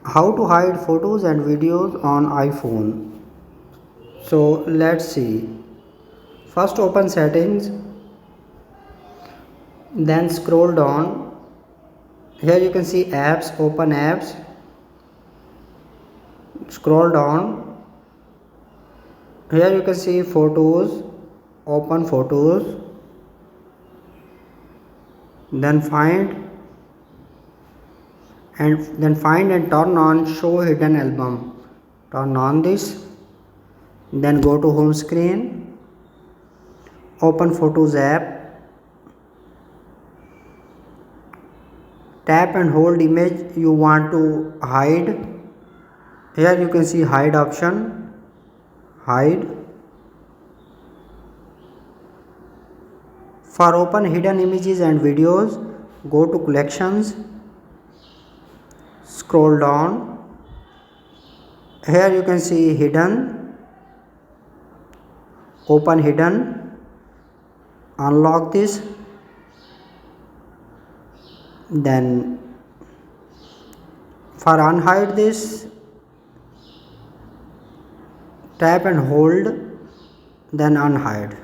How to hide photos and videos on iPhone. So let's see. First open settings, then scroll down. Here you can see apps, open apps. Scroll down. Here you can see photos, open photos. Then find and turn on show hidden album. Turn on this. Then go to home screen. Open Photos app. Tap and hold image you want to hide. Here you can see hide option. Hide. For open hidden images and videos, go to collections. Scroll down. Here you can see hidden. Open hidden. Unlock this. Then for unhide this, tap and hold, then unhide.